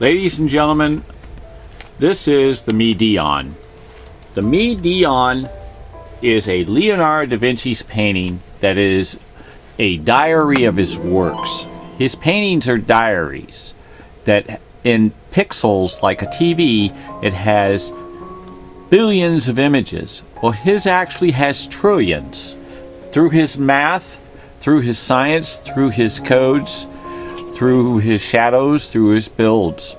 Ladies and gentlemen, this is the MIDION. The MIDION is a Leonardo da Vinci's painting that is a diary of his works. His paintings are diaries that in pixels, like a TV, it has billions of images. Well, his actually has trillions. Through his math, through his science, through his codes, through his shadows, through his builds.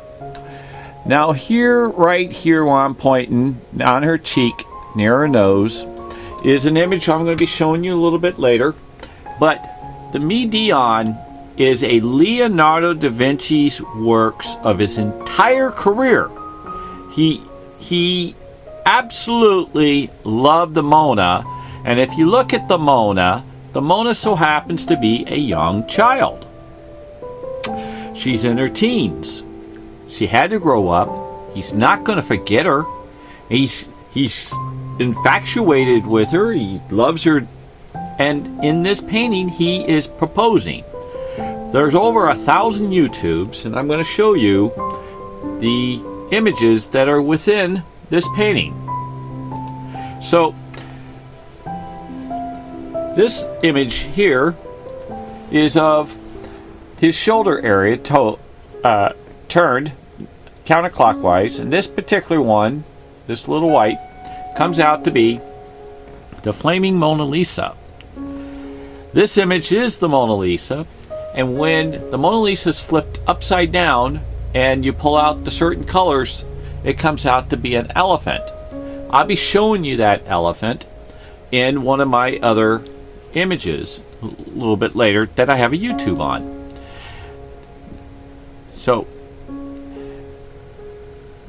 Now here, right here where I'm pointing, on her cheek, near her nose, is an image I'm going to be showing you a little bit later. But the MIDION is a Leonardo da Vinci's works of his entire career. He absolutely loved the Mona, and if you look at the Mona so happens to be a young child. She's in her teens. She had to grow up. He's not going to forget her. He's infatuated with her. He loves her. And in this painting, he is proposing. There's over 1,000 YouTubes, and I'm going to show you the images that are within this painting. So, this image here is of his shoulder area turned counterclockwise, and this particular one, this little white, comes out to be the flaming Mona Lisa. This image is the Mona Lisa, and when the Mona Lisa is flipped upside down and you pull out the certain colors, it comes out to be an elephant. I'll be showing you that elephant in one of my other images a little bit later that I have a YouTube on. So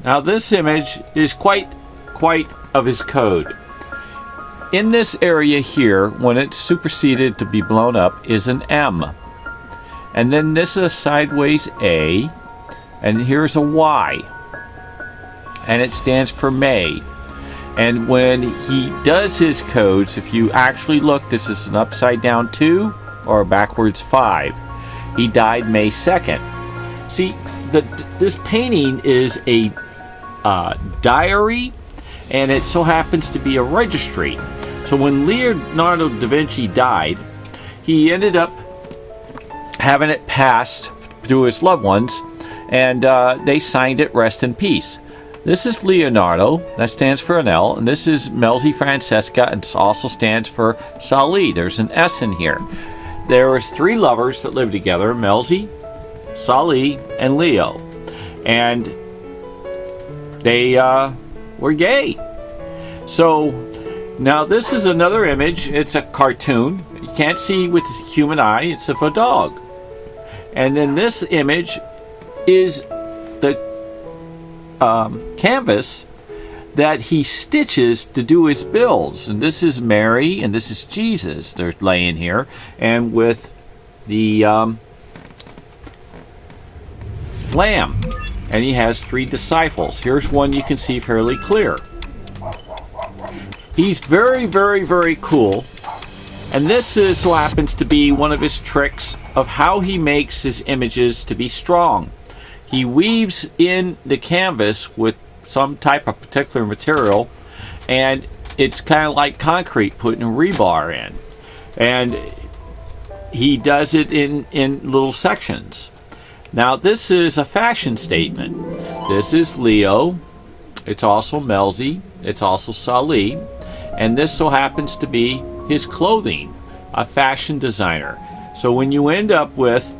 now this image is quite of his code. In this area here, when it's superseded to be blown up, is an M. And then this is a sideways A, and here's a Y. And it stands for May. And when he does his codes, if you actually look, this is an upside down 2 or a backwards 5. He died May 2nd. See, this painting is a diary, and it so happens to be a registry. So when Leonardo da Vinci died, he ended up having it passed through his loved ones, and they signed it rest in peace. This is Leonardo, that stands for an L, and this is Melzi Francesca, and it also stands for Sali. There's an S in here. There was 3 lovers that lived together, Melzi, Sali, and Leo. And they were gay. So now this is another image. It's a cartoon. You can't see with the human eye. It's of a dog. And then this image is the canvas that he stitches to do his builds. And this is Mary and this is Jesus. They're laying here. And with the lamb. And he has 3 disciples. Here's one you can see fairly clear. He's very cool. And this is so happens to be one of his tricks of how he makes his images to be strong. He weaves in the canvas with some type of particular material, and it's kind of like concrete, putting rebar in. And he does it in little sections. Now this is a fashion statement. This is Leo. It's also Melzi. It's also Sali. And this so happens to be his clothing, a fashion designer. So when you end up with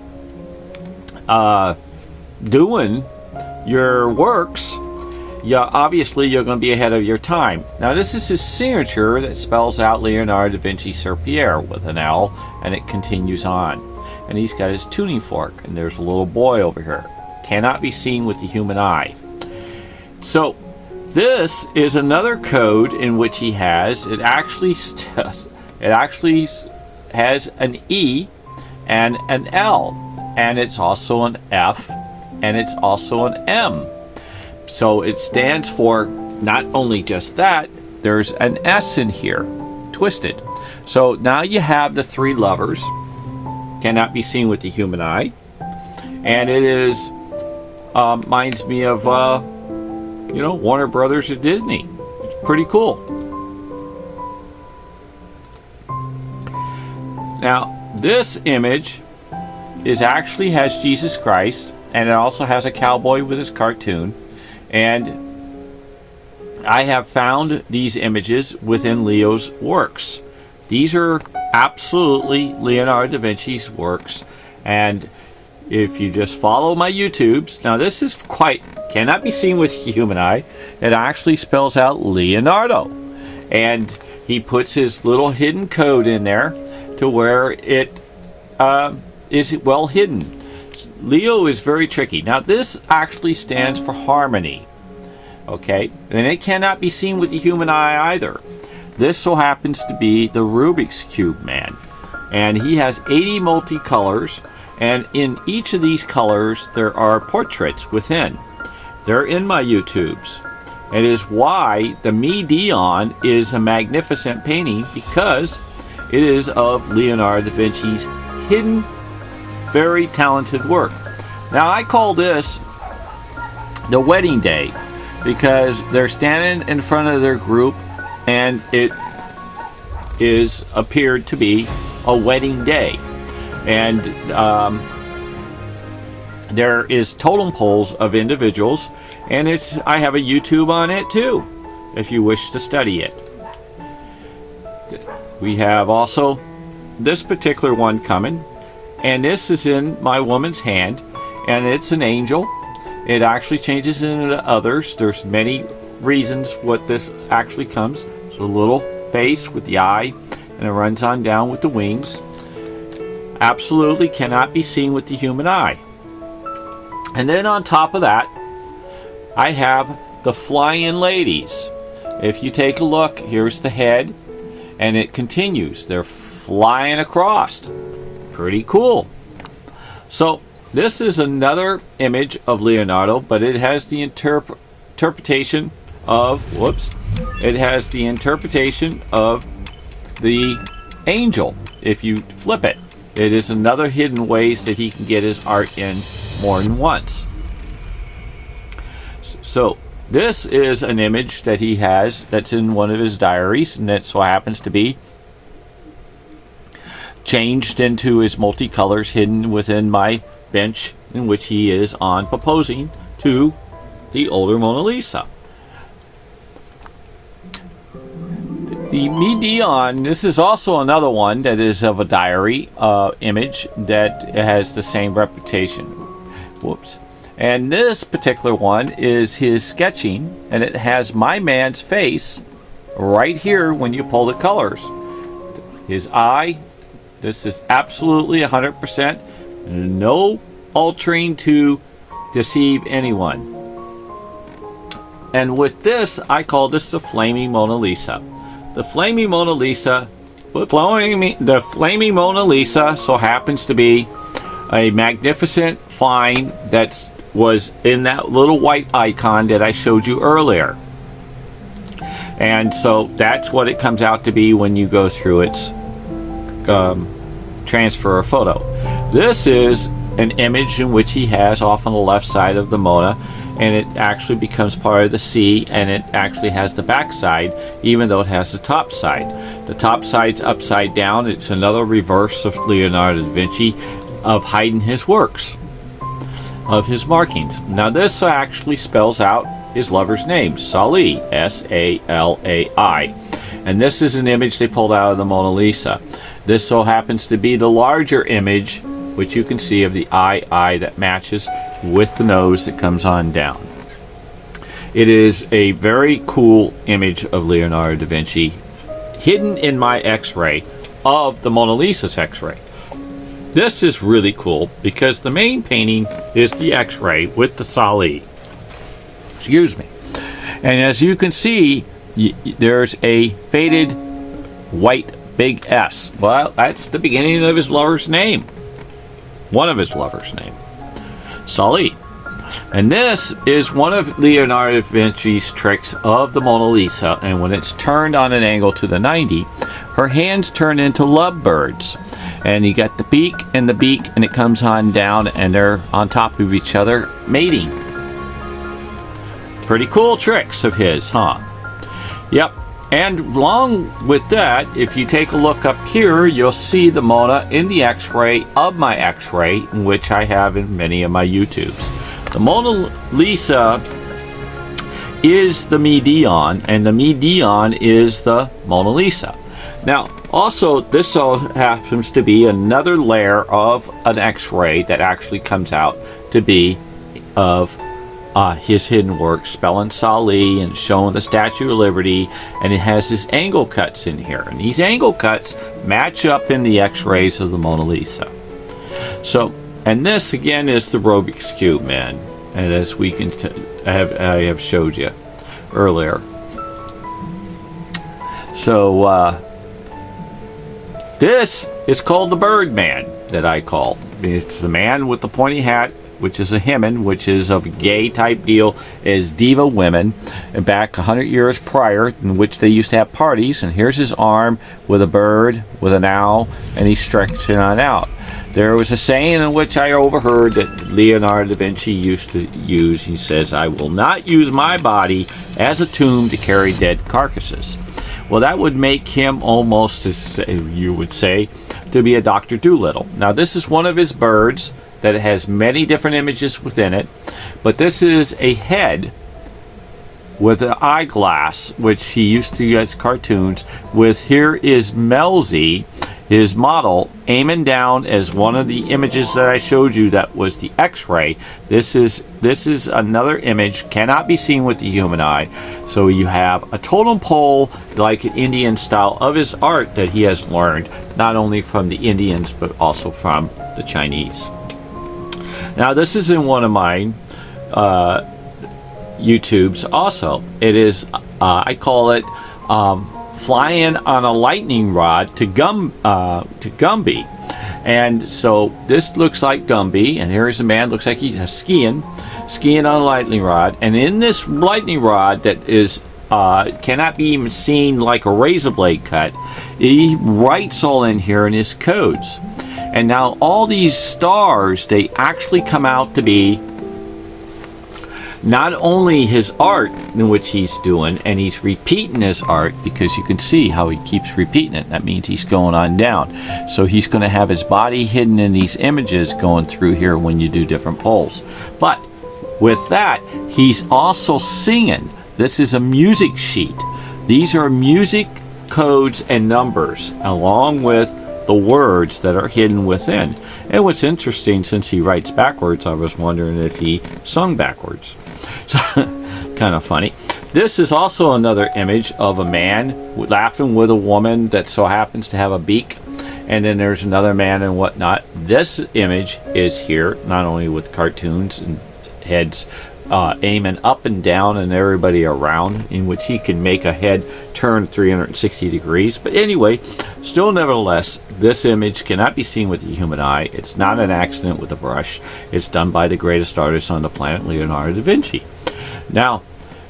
doing your works, obviously you're going to be ahead of your time. Now this is his signature that spells out Leonardo da Vinci Sur Pierre with an L, and it continues on. And he's got his tuning fork, and there's a little boy over here. Cannot be seen with the human eye. So this is another code in which he has, it actually has an E and an L, and it's also an F, and it's also an M. So it stands for not only just that, there's an S in here, twisted. So now you have the 3 lovers, cannot be seen with the human eye, and it is reminds me of, you know, Warner Brothers or Disney. It's pretty cool. Now, this image actually has Jesus Christ, and it also has a cowboy with his cartoon. And I have found these images within Leo's works. These are absolutely Leonardo da Vinci's works. And if you just follow my YouTubes, now this is cannot be seen with human eye. It actually spells out Leonardo. And he puts his little hidden code in there to where it is well hidden. Leo is very tricky. Now this actually stands for harmony. Okay, and it cannot be seen with the human eye either. This so happens to be the Rubik's Cube man, and he has 80 multicolors, and in each of these colors there are portraits within. They're in my YouTubes. It is why the MiDion is a magnificent painting, because it is of Leonardo da Vinci's hidden, very talented work. Now I call this the wedding day, because they're standing in front of their group and it is appeared to be a wedding day. And there is totem poles of individuals, and I have a YouTube on it too, if you wish to study it. We have also this particular one coming, and this is in my woman's hand, and it's an angel. It actually changes into others. There's many reasons what this actually comes. It's a little face with the eye, and it runs on down with the wings. Absolutely cannot be seen with the human eye. And then on top of that, I have the flying ladies. If you take a look, here's the head, and it continues. They're flying across. Pretty cool. So this is another image of Leonardo, but it has the interpretation of, it has the interpretation of the angel. If you flip it, it is another hidden ways that he can get his art in more than once. So this is an image that he has that's in one of his diaries, and that so happens to be changed into his multicolors hidden within my bench, in which he is on proposing to the older Mona Lisa. The MIDION, this is also another one that is of a diary image that has the same reputation. And this particular one is his sketching, and it has my man's face right here when you pull the colors. His eye, this is absolutely 100%, no altering to deceive anyone. And with this, I call this the Flaming Mona Lisa. The Flaming Mona Lisa, the Flaming Mona Lisa so happens to be a magnificent find that was in that little white icon that I showed you earlier. And so that's what it comes out to be when you go through its transfer of photo. This is an image in which he has off on the left side of the Mona, and it actually becomes part of the C, and it actually has the back side, even though it has the top side. The top side's upside down. It's another reverse of Leonardo da Vinci of hiding his works, of his markings. Now this actually spells out his lover's name, Salai, S-A-L-A-I. And this is an image they pulled out of the Mona Lisa. This so happens to be the larger image, which you can see of the eye that matches with the nose that comes on down. It is a very cool image of Leonardo da Vinci, hidden in my X-ray of the Mona Lisa's X-ray. This is really cool because the main painting is the X-ray with the Salai. Excuse me. And as you can see, there's a faded white big S. Well, that's the beginning of his lover's name. One of his lover's name. Salai. And this is one of Leonardo da Vinci's tricks of the Mona Lisa, and when it's turned on an angle to the 90, her hands turn into lovebirds. And you got the beak, and it comes on down, and they're on top of each other, mating. Pretty cool tricks of his, huh? Yep. And along with that, if you take a look up here, you'll see the Mona in the X-ray of my X-ray, which I have in many of my YouTubes. The Mona Lisa is the MIDION, and the MIDION is the Mona Lisa. Now, also, this happens to be another layer of an X-ray that actually comes out to be of his hidden work, spelling Sali and showing the Statue of Liberty, and it has his angle cuts in here. And these angle cuts match up in the X-rays of the Mona Lisa. So, and this again is the Rubik's Cube, man. And as we can, I have showed you earlier. So, this is called the Birdman, that I call. It's the man with the pointy hat, which is a hymen, which is of a gay type deal, as diva women, and back 100 years prior, in which they used to have parties. And here's his arm with a bird, with an owl, and he's stretching on out. There was a saying in which I overheard that Leonardo da Vinci used to use. He says, "I will not use my body as a tomb to carry dead carcasses." Well, that would make him almost, as you would say, to be a Dr. Dolittle. Now, this is one of his birds that has many different images within it, but this is a head with an eyeglass, which he used to use as cartoons, with here is Melzi, his model, aiming down as one of the images that I showed you that was the X-ray. This is another image, cannot be seen with the human eye. So you have a totem pole, like an Indian style, of his art that he has learned, not only from the Indians, but also from the Chinese. Now, this is in one of mine YouTubes also. It is, I call it, flying on a lightning rod to Gumby. And so this looks like Gumby, and here's a man, looks like he's skiing on a lightning rod. And in this lightning rod that is cannot be even seen like a razor blade cut, he writes all in here in his codes. And now all these stars, they actually come out to be not only his art in which he's doing, and he's repeating his art, because you can see how he keeps repeating it. That means he's going on down. So he's going to have his body hidden in these images going through here when you do different polls. But with that, he's also singing. This is a music sheet. These are music codes and numbers, along with the words that are hidden within. And what's interesting, since he writes backwards, I was wondering if he sung backwards. So, kind of funny. This is also another image of a man laughing with a woman that so happens to have a beak. And then there's another man and whatnot. This image is here, not only with cartoons and heads aiming up and down and everybody around, in which he can make a head turn 360 degrees. But anyway, still nevertheless, this image cannot be seen with the human eye. It's not an accident with a brush. It's done by the greatest artist on the planet, Leonardo da Vinci. Now,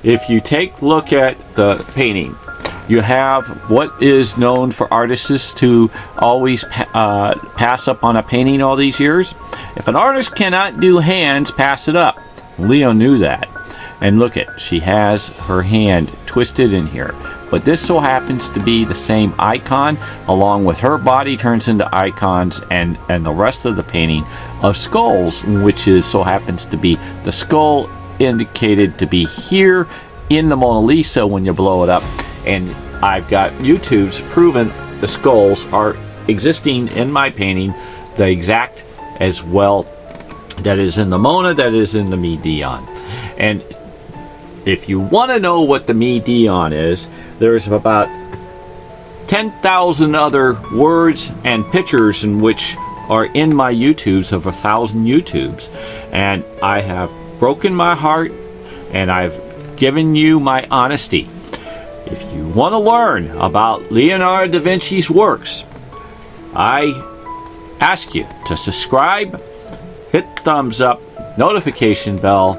if you take a look at the painting, you have what is known for artists to always pass up on a painting all these years. If an artist cannot do hands, pass it up. Leo knew that. And look at, she has her hand twisted in here. But this so happens to be the same icon, along with her body turns into icons, and the rest of the painting of skulls, which is so happens to be the skull indicated to be here in the Mona Lisa when you blow it up. And I've got YouTube's proven the skulls are existing in my painting, the exact as well that is in the Mona, that is in the MIDION. And if you want to know what the MIDION is, there's about 10,000 other words and pictures in which are in my YouTubes, of 1,000 YouTubes. And I have broken my heart, and I've given you my honesty. If you want to learn about Leonardo da Vinci's works, I ask you to subscribe, hit thumbs up, notification bell,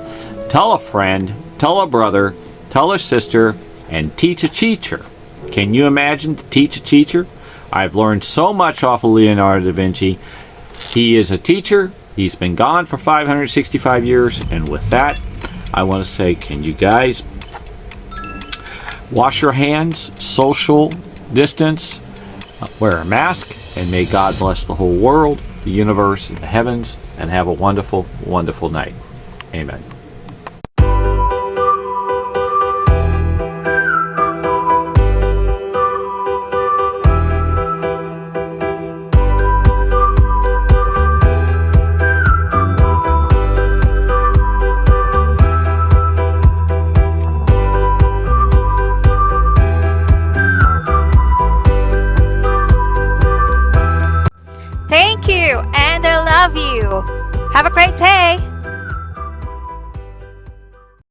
tell a friend, tell a brother, tell a sister, and teach a teacher. Can you imagine to teach a teacher? I've learned so much off of Leonardo da Vinci. He is a teacher. He's been gone for 565 years. And with that, I want to say, can you guys wash your hands, social distance, wear a mask, and may God bless the whole world, the universe, and the heavens, and have a wonderful, wonderful night. Amen. Thank you, and I love you. Have a great day.